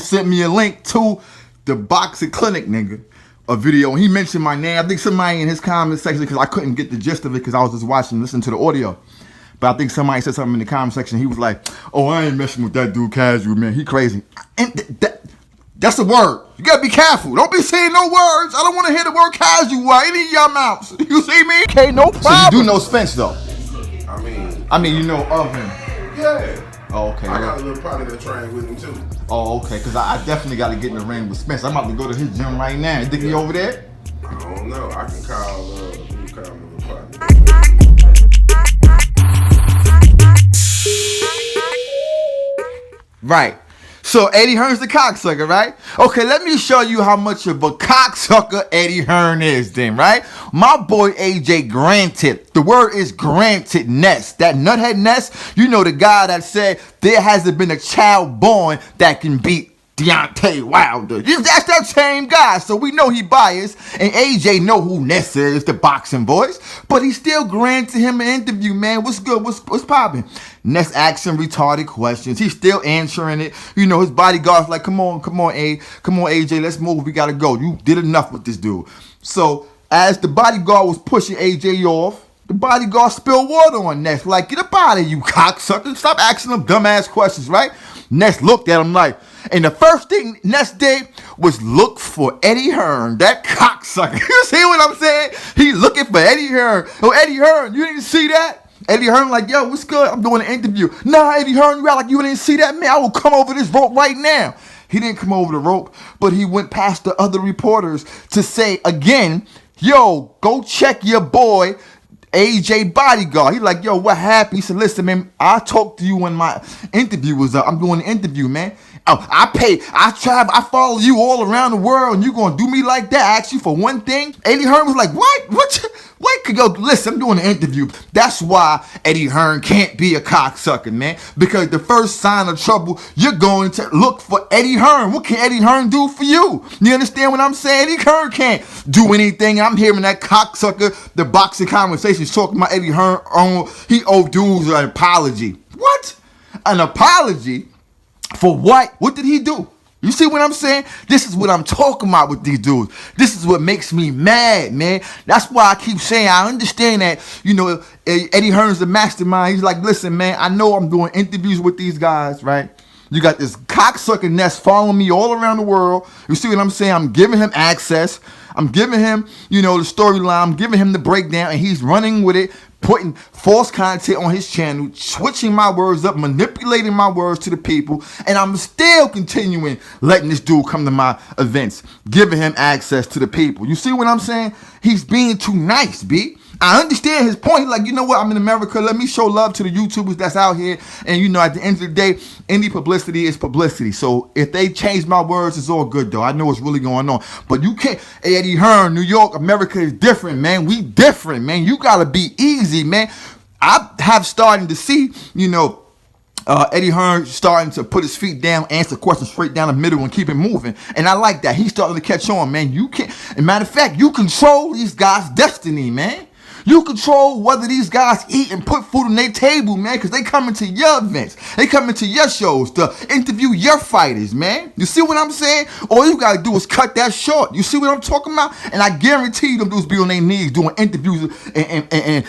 people sent me a link to the boxing clinic, nigga. A video. He mentioned my name. I think somebody in his comment section, because I couldn't get the gist of it because I was just watching, listening to the audio. But I think somebody said something in the comment section. He was like, "Oh, I ain't messing with that dude casual, man. He crazy." And that's a word. You gotta be careful. Don't be saying no words. I don't want to hear the word casual out any of y'all mouths. You see me? Okay, no problem. So you do know Spence though? I mean, you know of him. Yeah. Oh, okay. I got a little partner that trained with him too. Oh, okay. Because I definitely got to get in the ring with Spence. I'm about to go to his gym right now. You think he over there? I don't know. I can call my little partner. Right. So Eddie Hearn's the cocksucker, right? Okay, let me show you how much of a cocksucker Eddie Hearn is then, right? My boy AJ granted. The word is granted Ness. That nuthead Ness, you know the guy that said there hasn't been a child born that can beat Deontay Wilder. That's that same guy, so we know he biased, and AJ know who Ness is, the boxing voice, but he still granted him an interview, man. What's good? What's popping? Ness asking retarded questions. He's still answering it. You know, his bodyguard's like, come on, AJ, let's move. We gotta go. You did enough with this dude. So as the bodyguard was pushing AJ off, the bodyguard spilled water on Ness. Like, get up out of you, cocksucker. Stop asking them dumbass questions, right? Ness looked at him like, and the first thing Ness did was look for Eddie Hearn, that cocksucker. You see what I'm saying? He looking for Eddie Hearn. Oh, Eddie Hearn, you didn't see that? Eddie Hearn like, yo, what's good? I'm doing an interview. Nah, Eddie Hearn, you act like you didn't see that, man. I will come over this rope right now. He didn't come over the rope, but he went past the other reporters to say again, yo, go check your boy AJ bodyguard. He like, yo, what happened? He said, listen, man, I talked to you when my interview was up. I'm doing an interview, man. Oh, I follow you all around the world, and you gonna do me like that? I asked you for one thing? Eddie Hearn was like, what? Could go, listen, I'm doing an interview. That's why Eddie Hearn can't be a cocksucker, man. Because the first sign of trouble, you're going to look for Eddie Hearn. What can Eddie Hearn do for you? You understand what I'm saying? Eddie Hearn can't do anything. I'm hearing that cocksucker, the boxing conversations talking about Eddie Hearn. He owed dudes an apology. What? An apology? For what? What did he do? You see what I'm saying? This is what I'm talking about with these dudes. This is what makes me mad, man. That's why I keep saying I understand that, you know, Eddie Hearn's the mastermind. He's like, listen, man, I know I'm doing interviews with these guys, right? You got this cocksucker Ness following me all around the world. You see what I'm saying? I'm giving him access. I'm giving him, you know, the storyline. I'm giving him the breakdown, and he's running with it, putting false content on his channel, switching my words up, manipulating my words to the people, and I'm still continuing letting this dude come to my events, giving him access to the people. You see what I'm saying? He's being too nice, B. I understand his point. Like, you know what? I'm in America. Let me show love to the YouTubers that's out here. And, you know, at the end of the day, any publicity is publicity. So if they change my words, it's all good, though. I know what's really going on. But you can't. Eddie Hearn, New York, America is different, man. We different, man. You got to be easy, man. I have started to see, you know, Eddie Hearn starting to put his feet down, answer questions straight down the middle, and keep it moving. And I like that. He's starting to catch on, man. You can't. As a matter of fact, you control these guys' destiny, man. You control whether these guys eat and put food on their table, man, because they come into your events. They come into your shows to interview your fighters, man. You see what I'm saying? All you got to do is cut that short. You see what I'm talking about? And I guarantee them dudes be on their knees doing interviews and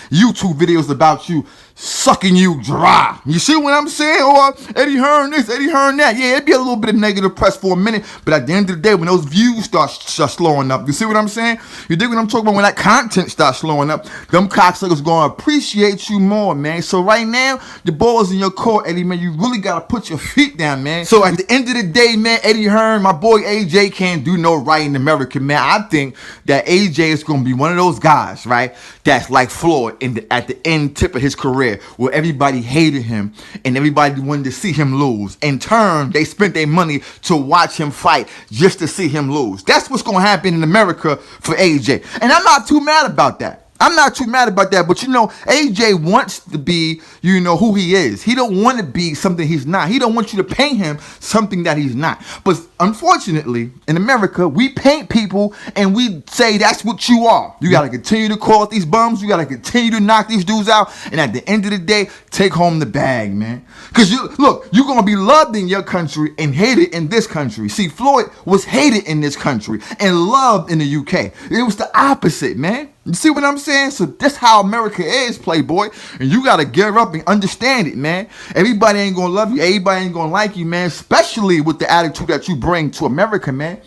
YouTube videos about you, sucking you dry. You see what I'm saying? Or Eddie Hearn this, Eddie Hearn that. Yeah, it'd be a little bit of negative press for a minute, but at the end of the day, when those views start slowing up, you see what I'm saying? You dig what I'm talking about? When that content starts slowing up, them cocksuckers gonna appreciate you more, man. So right now, the ball is in your court, Eddie, man. You really gotta put your feet down, man. So at the end of the day, man, Eddie Hearn, my boy AJ can't do no right in America, man. I think that AJ is gonna be one of those guys, right, that's like Floyd at the end tip of his career, where everybody hated him and everybody wanted to see him lose. In turn, they spent their money to watch him fight just to see him lose. That's what's gonna happen in America for AJ. And I'm not too mad about that. I'm not too mad about that, but you know, AJ wants to be, you know, who he is. He don't want to be something he's not. He don't want you to paint him something that he's not. But unfortunately, in America, we paint people and we say that's what you are. You got to continue to call out these bums. You got to continue to knock these dudes out. And at the end of the day, take home the bag, man. Because you're going to be loved in your country and hated in this country. See, Floyd was hated in this country and loved in the UK. It was the opposite, man. You see what I'm saying? So that's how America is, Playboy. And you got to gear up and understand it, man. Everybody ain't going to love you. Everybody ain't going to like you, man. Especially with the attitude that you bring to America, man.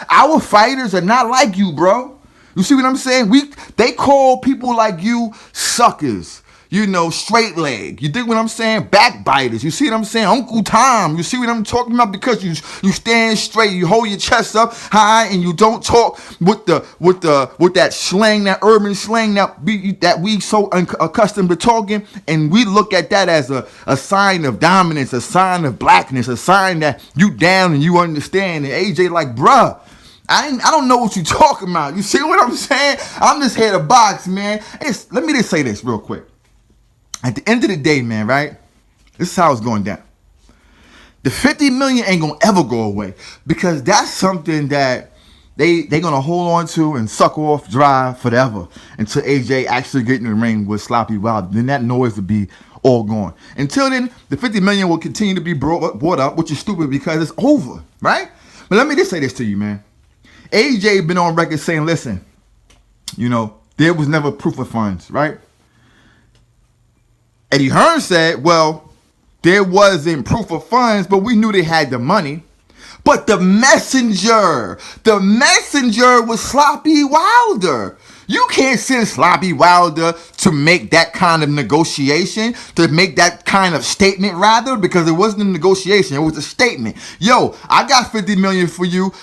Our fighters are not like you, bro. You see what I'm saying? They call people like you suckers. You know, straight leg. You dig what I'm saying? Backbiters. You see what I'm saying? Uncle Tom. You see what I'm talking about? Because you stand straight, you hold your chest up high, and you don't talk with that slang, that urban slang that we so accustomed to talking, and we look at that as a sign of dominance, a sign of blackness, a sign that you down and you understand. And AJ like, bruh, I don't know what you talking about. You see what I'm saying? I'm just here to box, man. Let me just say this real quick. At the end of the day, man, right? This is how it's going down. The 50 million ain't gonna ever go away because that's something that they gonna hold on to and suck off dry forever until AJ actually get in the ring with Sloppy Wild. Then that noise will be all gone. Until then, the 50 million will continue to be brought up, which is stupid because it's over, right? But let me just say this to you, man. AJ been on record saying, listen, you know, there was never proof of funds, right? Eddie Hearn said, well, there wasn't proof of funds, but we knew they had the money. But the messenger was Sloppy Wilder. You can't send Sloppy Wilder to make that kind of negotiation, to make that kind of statement, rather, because it wasn't a negotiation. It was a statement. Yo, I got 50 million for you,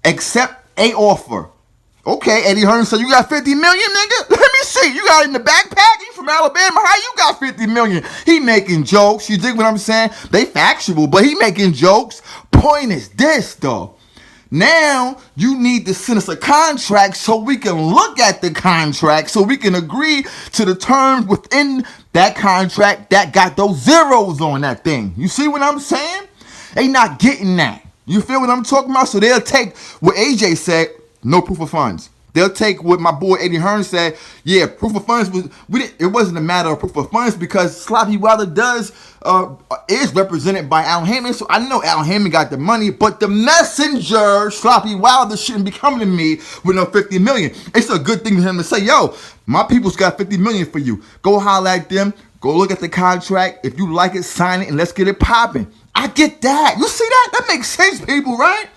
accept a offer. Okay, Eddie Hearn said, you got 50 million, nigga? Let me see. You got it in the backpack? You from Alabama? How you got 50 million? He making jokes. You dig what I'm saying? They factual, but he making jokes. Point is this, though. Now, you need to send us a contract so we can look at the contract, so we can agree to the terms within that contract that got those zeros on that thing. You see what I'm saying? They not getting that. You feel what I'm talking about? So they'll take what AJ said, no proof of funds. They'll take what my boy Eddie Hearn said. Yeah, proof of funds it wasn't a matter of proof of funds because Sloppy Wilder is represented by Al Heyman. So I know Al Heyman got the money, but the messenger, Sloppy Wilder, shouldn't be coming to me with no 50 million. It's a good thing for him to say, yo, my people's got 50 million for you. Go holler at them. Go look at the contract. If you like it, sign it, and let's get it popping. I get that. You see that? That makes sense, people, right?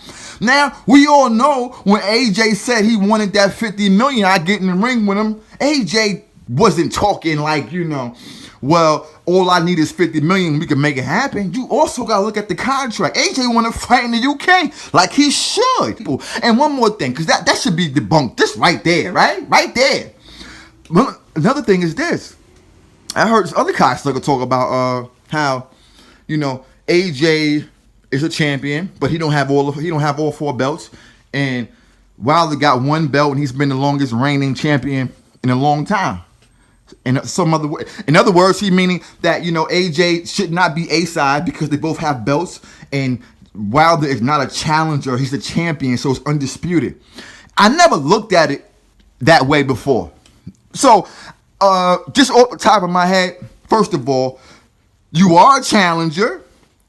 Now, we all know when AJ said he wanted that 50 million, I get in the ring with him. AJ wasn't talking like, you know, well, all I need is 50 million. We can make it happen. You also got to look at the contract. AJ want to fight in the UK like he should. And one more thing, because that should be debunked. This right there, right? Right there. Well, another thing is this. I heard this other cocksucker talk about how, you know, AJ is a champion, but he don't have all 4 belts. And Wilder got 1 belt, and he's been the longest reigning champion in a long time. In other words, he meaning that, you know, AJ should not be A-side because they both have belts, and Wilder is not a challenger; he's a champion, so it's undisputed. I never looked at it that way before. So, just off the top of my head, first of all, you are a challenger.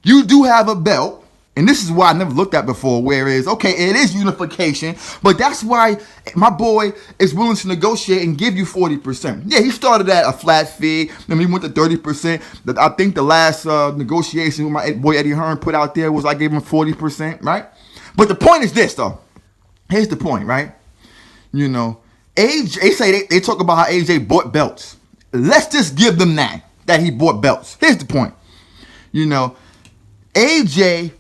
You do have a belt, and this is why I never looked at before, whereas, okay, it is unification, but that's why my boy is willing to negotiate and give you 40%. Yeah, he started at a flat fee, then he went to 30%. I think the last negotiation with my boy Eddie Hearn put out there was I gave him 40%, right? But the point is this, though. Here's the point, right? You know, AJ, they talk about how AJ bought belts. Let's just give them that he bought belts. Here's the point. You know, AJ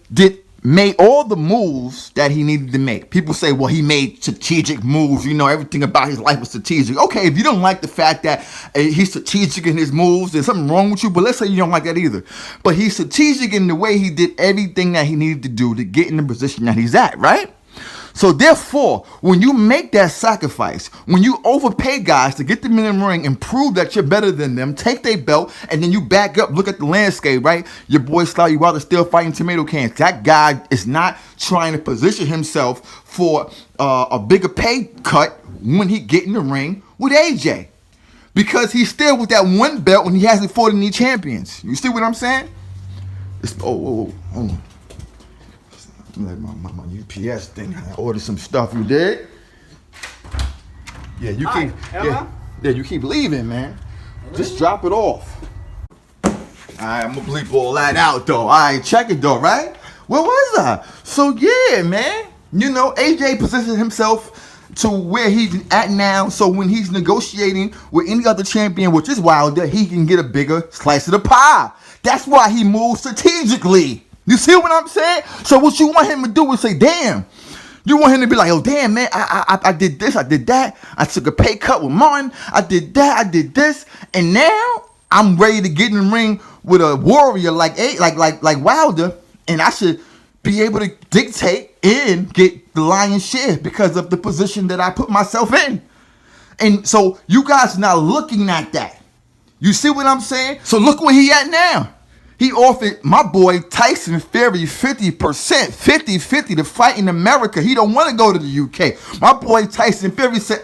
made all the moves that he needed to make. People say, well, he made strategic moves. You know, everything about his life was strategic. Okay, if you don't like the fact that he's strategic in his moves, there's something wrong with you. But let's say you don't like that either. But he's strategic in the way he did everything that he needed to do to get in the position that he's at, right? So therefore, when you make that sacrifice, when you overpay guys to get them in the ring and prove that you're better than them, take their belt, and then you back up, look at the landscape, right? Your boy Slouchy Wilder still fighting tomato cans. That guy is not trying to position himself for a bigger pay cut when he get in the ring with AJ. Because he's still with that one belt when he hasn't fought any champions. You see what I'm saying? Hold on. Like my UPS thing. I ordered some stuff. You did? Yeah, you keep leaving, man. Just drop it off. Alright, I'm gonna bleep all that out though. Alright, check it though, right? Where was I? So yeah, man. You know, AJ positioned himself to where he's at now, so when he's negotiating with any other champion, which is Wilder, he can get a bigger slice of the pie. That's why he moves strategically. You see what I'm saying? So what you want him to do is say, damn. You want him to be like, oh, damn, man, I did this, I did that. I took a pay cut with Martin. I did that, I did this. And now I'm ready to get in the ring with a warrior like Wilder. And I should be able to dictate and get the lion's share because of the position that I put myself in. And so you guys are now looking at that. You see what I'm saying? So look where he at now. He offered my boy Tyson Fury 50%, 50-50 to fight in America. He don't want to go to the UK. My boy Tyson Fury said,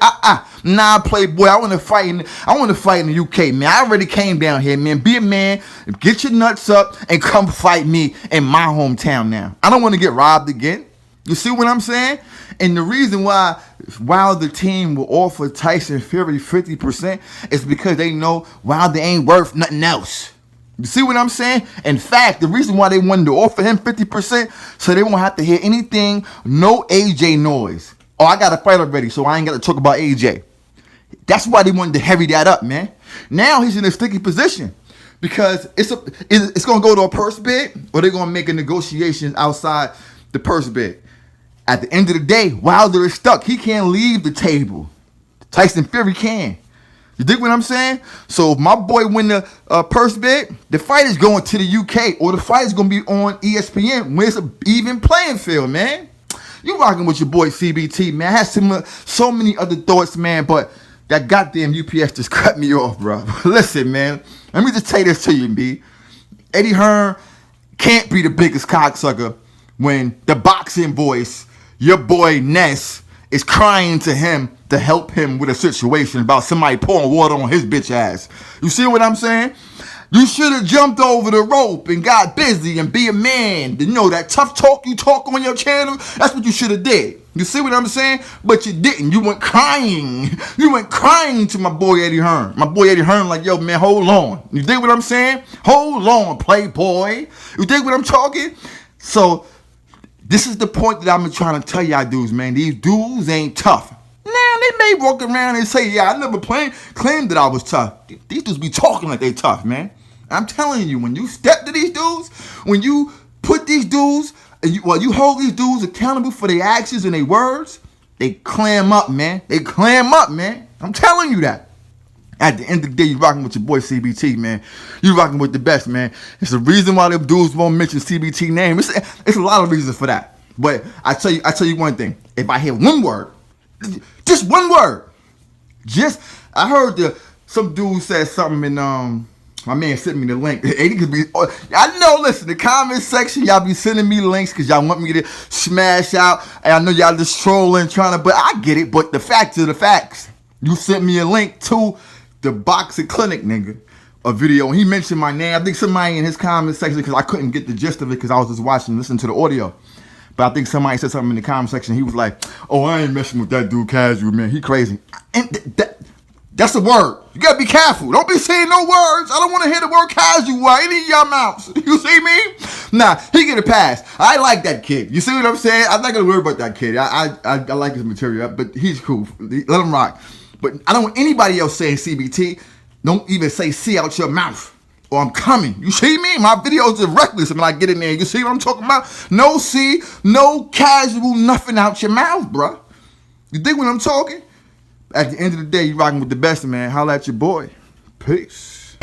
nah, playboy, I want to fight in the UK, man. I already came down here, man. Be a man, get your nuts up, and come fight me in my hometown now. I don't want to get robbed again. You see what I'm saying? And the reason why the team will offer Tyson Fury 50% is because they know Wilder ain't worth nothing else. You see what I'm saying? In fact, the reason why they wanted to offer him 50%, so they won't have to hear anything, no AJ noise. Oh, I got a fight already, so I ain't got to talk about AJ. That's why they wanted to heavy that up, man. Now he's in a sticky position because it's going to go to a purse bid, or they're going to make a negotiation outside the purse bid. At the end of the day, Wilder is stuck. He can't leave the table. Tyson Fury can. You dig what I'm saying? So if my boy win the purse bid, the fight is going to the UK, or the fight is going to be on ESPN when it's an even playing field, man. You rocking with your boy CBT, man. I had so many other thoughts, man, but that goddamn UPS just cut me off, bro. Listen, man, let me just tell this to you, B. Eddie Hearn can't be the biggest cocksucker when the boxing voice, your boy Ness, is crying to him to help him with a situation about somebody pouring water on his bitch ass. You see what I'm saying? You should have jumped over the rope and got busy and be a man. You know, that tough talk you talk on your channel, that's what you should have did. You see what I'm saying? But you didn't. You went crying. You went crying to my boy Eddie Hearn. My boy Eddie Hearn like, yo, man, hold on. You dig what I'm saying? Hold on, playboy. You dig what I'm talking? So this is the point that I've been trying to tell y'all dudes, man. These dudes ain't tough. Now, they may walk around and say, yeah, I never claimed that I was tough. These dudes be talking like they tough, man. I'm telling you, when you step to these dudes, when you put these dudes, and you hold these dudes accountable for their actions and their words, they clam up, man. They clam up, man. I'm telling you that. At the end of the day, you rocking with your boy CBT, man. You rocking with the best, man. It's the reason why them dudes won't mention CBT name. It's a lot of reasons for that. But I tell you one thing. If I hear one word, just one word, I heard some dude said something, and my man sent me the link. I know, listen, the comment section, y'all be sending me links because y'all want me to smash out. And I know y'all just trolling, but I get it. But the facts are the facts. You sent me a link to the boxing clinic, nigga, a video. And he mentioned my name. I think somebody in his comment section, because I couldn't get the gist of it because I was just watching, listening to the audio. But I think somebody said something in the comment section. He was like, oh, I ain't messing with that dude casual, man. He crazy. And that's a word. You gotta be careful. Don't be saying no words. I don't want to hear the word casual out any of y'all mouths. You see me? Nah, he get a pass. I like that kid. You see what I'm saying? I'm not gonna worry about that kid. I like his material, but he's cool. Let him rock. But I don't want anybody else saying CBT. Don't even say C out your mouth, or I'm coming. You see me? My videos are reckless when I get in there. You see what I'm talking about? No C, no casual, nothing out your mouth, bruh. You think what I'm talking? At the end of the day, you rocking with the best, man. Holla at your boy. Peace.